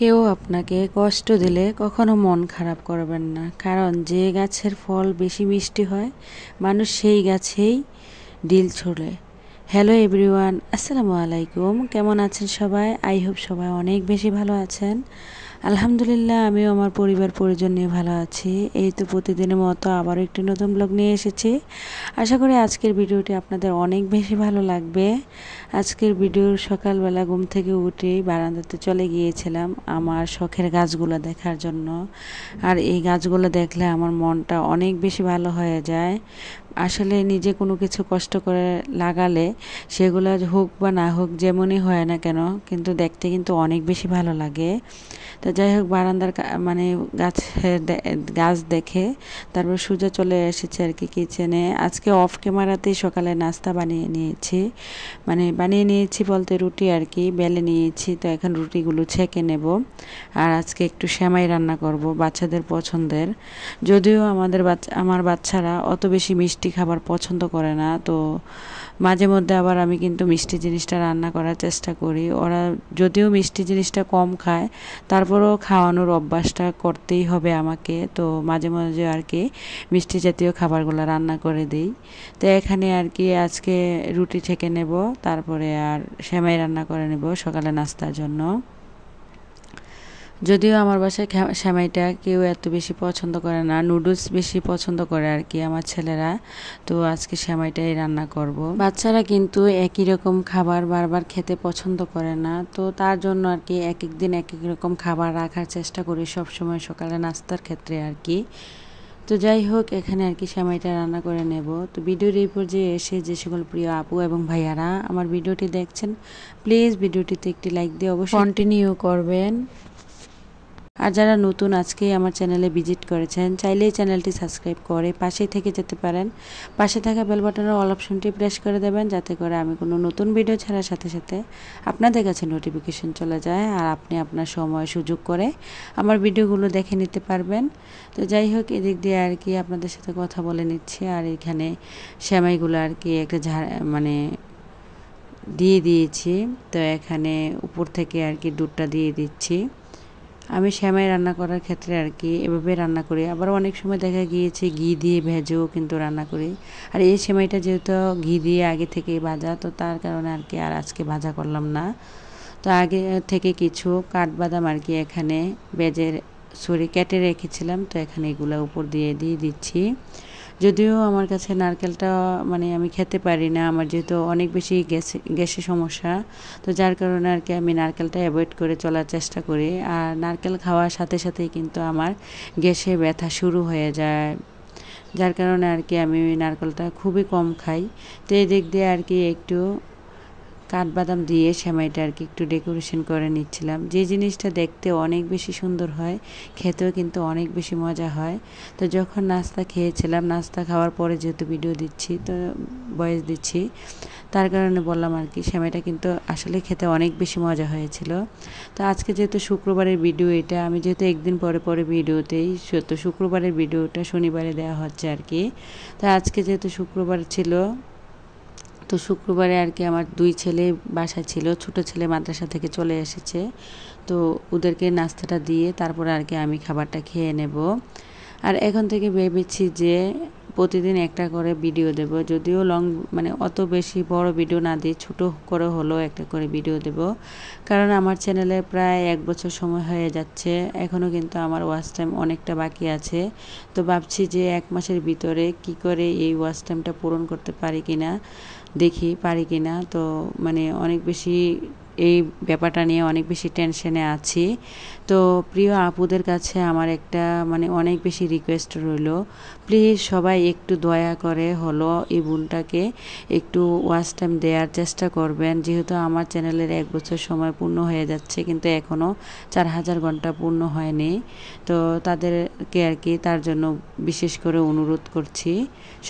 কেউ আপনাকে কষ্ট দিলে কখনো মন খারাপ করবেন না, কারণ যে গাছের ফল বেশি মিষ্টি হয় মানুষ সেই গাছেই ডিল ছোড়ে। হ্যালো এভরিওয়ান, আসসালামু আলাইকুম। কেমন আছেন সবাই? আই হোপ সবাই অনেক বেশি ভালো আছেন। আলহামদুলিল্লাহ, আমিও আমার পরিবার পরিজন নিয়ে ভালো আছি। এই তো প্রতিদিনের মতো আবারও একটি নতুন ব্লগ নিয়ে এসেছি। আশা করি আজকের ভিডিওটি আপনাদের অনেক বেশি ভালো লাগবে। আজকের ভিডিওর সকালবেলা ঘুম থেকে উঠেই বারান্দাতে চলে গিয়েছিলাম আমার শখের গাছগুলো দেখার জন্য। আর এই গাছগুলো দেখলে আমার মনটা অনেক বেশি ভালো হয়ে যায়। আসলে নিজে কোনো কিছু কষ্ট করে লাগালে সেগুলো হোক বা না হোক, যেমনই হয় না কেন, কিন্তু দেখতে কিন্তু অনেক বেশি ভালো লাগে। তো যাই হোক, বারান্দার মানে গাছ দেখে তারপর সোজা চলে এসেছে আর কি কিচেনে। আজকে অফ ক্যামেরাতেই সকালে নাস্তা বানিয়ে নিয়েছি বলতে রুটি আর কি বেলে নিয়েছি। তো এখন রুটিগুলো ছেঁকে নেব। আর আজকে একটু সেমাই রান্না করব বাচ্চাদের পছন্দের। যদিও আমার বাচ্চারা অত বেশি মিষ্টি খাবার পছন্দ করে না, তো মাঝে মধ্যে আবার আমি কিন্তু মিষ্টি জিনিসটা রান্না করার চেষ্টা করি। ওরা যদিও মিষ্টি জিনিসটা কম খায়, তারপরেও খাওয়ানোর অভ্যাসটা করতেই হবে আমাকে। তো মাঝে মাঝে আর কি মিষ্টি জাতীয় খাবারগুলো রান্না করে দিই। তো এখানে আর কি আজকে রুটি ছেঁকে নেব, তারপরে আর সেমাই রান্না করে নেব সকালে নাস্তার জন্য। যদিও আমার বাসায় সেমাইটা কেউ এত বেশি পছন্দ করে না, নুডলস বেশি পছন্দ করে আর কি আমার ছেলেরা। তো আজকে সেমাইটাই রান্না করব। বাচ্চারা কিন্তু একই রকম খাবার বারবার খেতে পছন্দ করে না, তো তার জন্য আর কি এক এক দিন এক এক রকম খাবার রাখার চেষ্টা করি সবসময় সকালে নাস্তার ক্ষেত্রে আর কি। তো যাই হোক, এখানে আর কি সেমাইটা রান্না করে নেব। তো ভিডিওর এই পর্যায়ে এসে যে সকল প্রিয় আপু এবং ভাইয়ারা আমার ভিডিওটি দেখছেন, প্লিজ ভিডিওটিতে একটি লাইক দিয়ে অবশ্যই কন্টিনিউ করবেন। আর যারা নতুন আজকেই আমার চ্যানেলে ভিজিট করেছেন, চাইলেই চ্যানেলটি সাবস্ক্রাইব করে পাশেই থেকে যেতে পারেন। পাশে থাকা বেল বাটনের অল অপশনটি প্রেস করে দেবেন, যাতে করে আমি কোনো নতুন ভিডিও ছাড়ার সাথে সাথে আপনাদের কাছে নোটিফিকেশন চলে যায় আর আপনি আপনার সময় সুযোগ করে আমার ভিডিওগুলো দেখে নিতে পারবেন। তো যাই হোক, এদিক দিয়ে আর কি আপনাদের সাথে কথা বলে নিচ্ছি। আর এখানে সেমাইগুলো আর কি একটা দিয়ে দিয়েছি। তো এখানে উপর থেকে আর কি দুধটা দিয়ে দিচ্ছি। আমি সেমাই রান্না করার ক্ষেত্রে আর কি এভাবে রান্না করি। আবার অনেক সময় দেখা গিয়েছে ঘি দিয়ে ভেজেও কিন্তু রান্না করি। আর এই সেমাইটা যেহেতু ঘি দিয়ে আগে থেকেই ভাজা, তো তার কারণে আর কি আর আজকে ভাজা করলাম না। তো আগে থেকে কিছু কাঠবাদাম আর কি এখানে কেটে রেখেছিলাম, তো এখানে এগুলো উপর দিয়ে দিচ্ছি। যদিও আমার কাছে নারকেলটা আমি খেতে পারি না, আমার যেহেতু অনেক বেশি গ্যাসের সমস্যা, তো যার কারণে আর কি আমি নারকেলটা অ্যাভয়েড করে চলার চেষ্টা করি। আর নারকেল খাওয়ার সাথে সাথেই কিন্তু আমার গ্যাসে ব্যথা শুরু হয়ে যায়, যার কারণে আর কি আমি নারকেলটা খুবই কম খাই। তো এই দিক দিয়ে আর কি একটু কাঠবাদাম দিয়ে সেমাইটা আর কি একটু ডেকোরেশন করে নিচ্ছিলাম। যে জিনিসটা দেখতে অনেক বেশি সুন্দর হয়, খেতেও কিন্তু অনেক বেশি মজা হয়। তো যখন নাস্তা খেয়েছিলাম, নাস্তা খাওয়ার পরে যেহেতু ভিডিও দিচ্ছি, তো ভয়েস দিচ্ছি, তার কারণে বললাম আর কি সেমাইটা কিন্তু আসলে খেতে অনেক বেশি মজা হয়েছিল। তো আজকে যেহেতু শুক্রবারের ভিডিও, এটা আমি যেহেতু একদিন পরে পরে ভিডিওতেই, তো শুক্রবারের ভিডিওটা শনিবারে দেওয়া হচ্ছে আর কি। তো আজকে যেহেতু শুক্রবার ছিল, তো শুক্রবারে আর কি আমার 2 ছেলে বাসায় ছিল। ছোট ছেলে মাদ্রাসা থেকে চলে এসেছে, তো ওদেরকে নাস্তাটা দিয়ে তারপরে আর কি আমি খাবারটা খেয়ে নেব। আর এখন থেকে ভেবেছি যে প্রতিদিন একটা করে ভিডিও দেব, যদিও অত বেশি বড় ভিডিও না দিই, ছোট করে হলেও একটা করে ভিডিও দেব। কারণ আমার চ্যানেলে প্রায় 1 বছর সময় হয়ে যাচ্ছে, এখনও কিন্তু আমার ওয়াচ টাইম অনেকটা বাকি আছে। তো ভাবছি যে 1 মাসের ভিতরে কি করে এই ওয়াচ টাইমটা পূরণ করতে পারি কিনা। তো অনেক বেশি এই ব্যাপারটা নিয়ে অনেক বেশি টেনশনে আছি। তো প্রিয় আপুদের কাছে আমার একটা অনেক বেশি রিকোয়েস্ট রইল, প্লিজ সবাই একটু দয়া করে এই বোনটাকে একটু ওয়াচ টাইম দেওয়ার চেষ্টা করবেন। যেহেতু আমার চ্যানেলের 1 বছর সময় পূর্ণ হয়ে যাচ্ছে, কিন্তু এখনও 4000 ঘন্টা পূর্ণ হয়নি। তো তাদেরকে আর কি তার জন্য বিশেষ করে অনুরোধ করছি,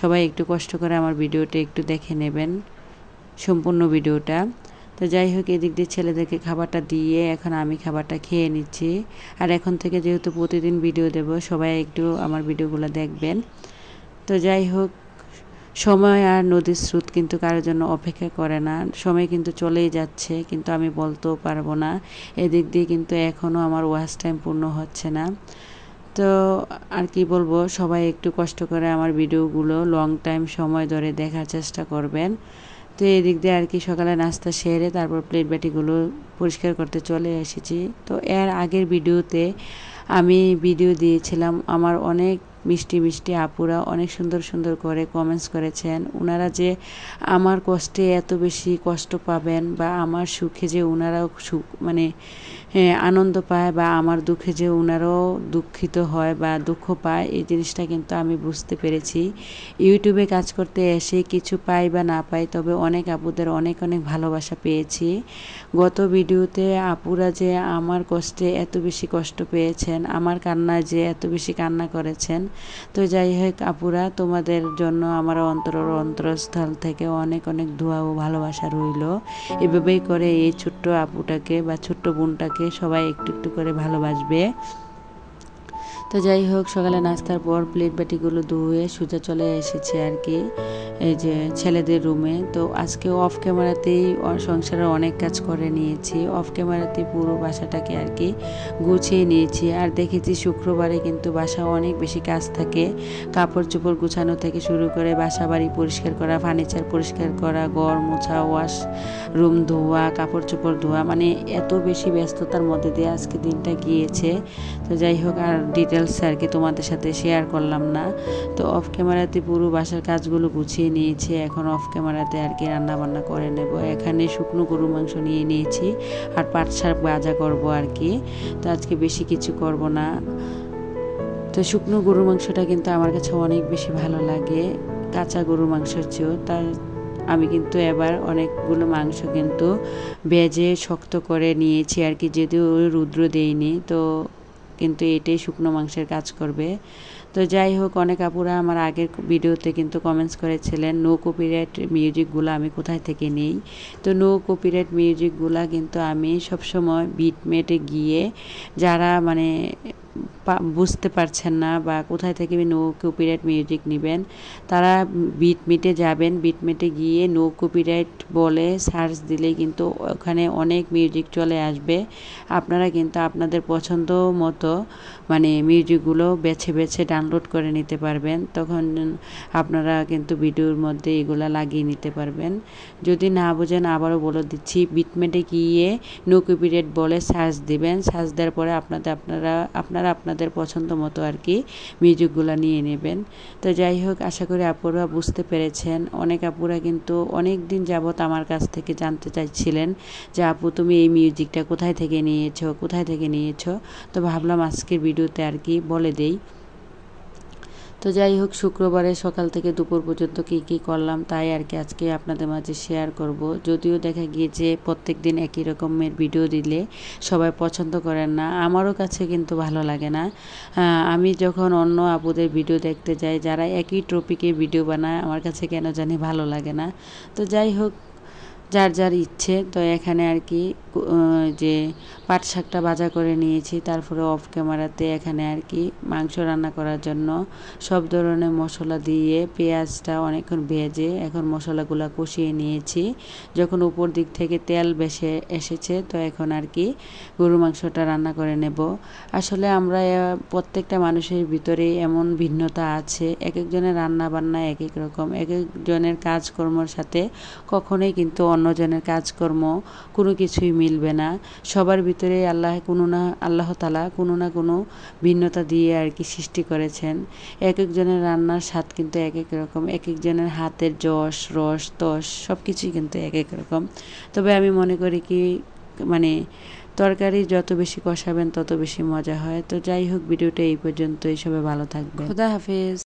সবাই একটু কষ্ট করে আমার ভিডিওটা একটু দেখে নেবেন, সম্পূর্ণ ভিডিওটা। তো যাই হোক, এদিক দিয়ে ছেলেদেরকে খাবারটা দিয়ে এখন আমি খাবারটা খেয়ে নিচ্ছি। আর এখন থেকে যেহেতু প্রতিদিন ভিডিও দেব, সবাই একটু আমার ভিডিওগুলো দেখবেন। তো যাই হোক, সময় আর নদীর স্রোত কিন্তু কারোর জন্য অপেক্ষা করে না, সময় কিন্তু চলেই যাচ্ছে, কিন্তু আমি বলতেও পারবো না। এদিক দিয়ে কিন্তু এখনও আমার ওয়াচ টাইম পূর্ণ হচ্ছে না। তো আর কি বলবো, সবাই একটু কষ্ট করে আমার ভিডিওগুলো লং টাইম সময় ধরে দেখার চেষ্টা করবেন। তো এদিক দিয়ে আর কি সকালে নাস্তা সেরে তারপর প্লেট বাটিগুলো পরিষ্কার করতে চলে এসেছি। তো এর আগের ভিডিওতে আমি ভিডিও দিয়েছিলাম, আমার অনেক মিষ্টি মিষ্টি আপুরা অনেক সুন্দর সুন্দর করে কমেন্টস করেছেন। ওনারা যে আমার কষ্টে এত বেশি কষ্ট পাবেন বা আমার সুখে যে ওনারাও সুখ মানে আনন্দ পায় বা আমার দুঃখে যে ওনারাও দুঃখিত হয় বা দুঃখ পায়, এই জিনিসটা কিন্তু আমি বুঝতে পেরেছি। ইউটিউবে কাজ করতে এসে কিছু পাই বা না পাই, তবে অনেক আপুদের অনেক অনেক ভালোবাসা পেয়েছি। গত ভিডিওতে আপুরা যে আমার কষ্টে এত বেশি কষ্ট পেয়েছেন, আমার কান্নায় যে এত বেশি কান্না করেছেন, তো যাই হোক আপুরা, তোমাদের জন্য আমার অন্তরস্থল থেকে অনেক অনেক দোয়া ও ভালোবাসা রইল। এভাবেই করে এই ছোট্ট আপুটাকে বা ছোট্ট বোনটাকে সবাই একটু একটু করে ভালোবাসবে। তো যাই হোক, সকালে নাস্তার পর প্লেট বাটিগুলো ধুয়ে সোজা চলে এসেছি আর কি এই যে ছেলেদের রুমে। তো আজকে অফ ক্যামেরাতেই সংসারের অনেক কাজ করে নিয়েছি, অফ ক্যামেরাতেই পুরো বাসাটাকে আর কি গুছিয়ে নিয়েছি। আর দেখেছি শুক্রবারে কিন্তু বাসা অনেক বেশি কাজ থাকে, কাপড় চোপড় গুছানো থেকে শুরু করে বাসা বাড়ি পরিষ্কার করা, ফার্নিচার পরিষ্কার করা, ঘর মোছা, ওয়াশ রুম ধোয়া, কাপড় চোপড় ধোয়া, মানে এত বেশি ব্যস্ততার মধ্যে দিয়ে আজকে দিনটা গিয়েছে। তো যাই হোক, আর ডিটেলস আর কি তোমাদের সাথে শেয়ার করলাম না। তো অফ ক্যামেরাতে পুরো বাসার কাজগুলো গুছিয়ে নিয়েছি, এখন অফ ক্যামেরাতে আর কি রান্না বান্না করে নেব। এখানে শুকনো গরু মাংস নিয়ে নিয়েছি আর পাট শাক ভাজা করব আর কি। তো আজকে বেশি কিছু করব না। তো শুকনো গরুর মাংসটা কিন্তু আমার কাছে অনেক বেশি ভালো লাগে কাঁচা গরুর মাংসের চেয়েও। তার আমি কিন্তু এবার অনেকগুলো মাংস কিন্তু ভেজে শক্ত করে নিয়েছি আর কি, যদিও রুদ্র দেইনি, তো কিন্তু এটাই শুকনো মাংসের কাজ করবে। তো যাই হোক, অনেক আপুরা আমার আগের ভিডিওতে কিন্তু কমেন্টস করেছিলেন নো কপিরাইট মিউজিকগুলো আমি কোথায় থেকে নেই। তো নো কপিরাইট মিউজিকগুলো কিন্তু আমি সবসময় বিটমেটে গিয়ে, যারা মানে বুঝতে পারছেন না বা কোথায় থেকে নো কপিরাইট মিউজিক নেবেন, তারা বিটমেটে যাবেন, বিটমেটে গিয়ে নো কপিরাইট বলে সার্চ দিলেই কিন্তু ওখানে অনেক মিউজিক চলে আসবে। আপনারা কিন্তু আপনাদের পছন্দ মতো মানে মিউজিকগুলো বেছে বেছে ডাউনলোড করে নিতে পারবেন, তখন আপনারা কিন্তু ভিডিওর মধ্যে এগুলো লাগিয়ে নিতে পারবেন। যদি না বোঝেন আবারও বলে দিচ্ছি, বিটমেটে গিয়ে নো কপিরাইট বলে সার্চ দিবেন, সার্চ দেওয়ার পরে আপনারা আপনাদের পছন্দ মতো আর কি মিউজিকগুলো নিয়ে নেবেন। তো যাই হোক, আশা করি আপুরা বুঝতে পেরেছেন। অনেক আপুরা কিন্তু অনেক দিন যাবত আমার কাছ থেকে জানতে চাইছিলেন যে আপু তুমি এই মিউজিকটা কোথায় থেকে নিয়েছো। তো ভাবলাম আজকের ভিডিওতে আর কি বলে দেই। তো যাই হোক, শুক্রবারে সকাল থেকে দুপুর পর্যন্ত কী করলাম তাই আর কি আজকে আপনাদের মাঝে শেয়ার করব। যদিও দেখা গিয়েছে প্রত্যেক দিন একই রকমের ভিডিও দিলে সবাই পছন্দ করেন না, আমারও কাছে কিন্তু ভালো লাগে না। আমি যখন অন্য আপুদের ভিডিও দেখতে যাই যারা একই টপিকের ভিডিও বানায়, আমার কাছে কেন জানি ভালো লাগে না। তো যাই হোক, যার যার ইচ্ছে। তো এখানে আর কি যে পাট শাকটা ভাজা করে নিয়েছি, তারপরে অফ ক্যামেরাতে এখানে আর কি মাংস রান্না করার জন্য সব ধরনের মশলা দিয়ে পেঁয়াজটা অনেকক্ষণ ভেজে এখন মশলাগুলো কষিয়ে নিয়েছি। যখন উপর দিক থেকে তেল ভেসে এসেছে, তো এখন আর কি গরু মাংসটা রান্না করে নেব। আসলে আমরা প্রত্যেকটা মানুষের ভিতরে এমন ভিন্নতা আছে, এক একজনের রান্না বান্না এক এক রকম, এক একজনের কাজকর্মের সাথে কখনোই কিন্তু অন্যজনের কাজকর্ম কোনো কিছুই মিলবে না। সবার ভিতরে আল্লাহ তাআলা কোনো না কোনো ভিন্নতা দিয়ে আর কি সৃষ্টি করেছেন। এক একজনের রান্নার স্বাদ কিন্তু এক এক রকম, এক একজনের হাতের যশ রস তস সব কিছুই কিন্তু এক এক রকম। তবে আমি মনে করি কি মানে তরকারি যত বেশি কষাবেন তত বেশি মজা হয়। তো যাই হোক, ভিডিওটা এই পর্যন্তই, সবাই ভালো থাকবেন, খোদা হাফেজ।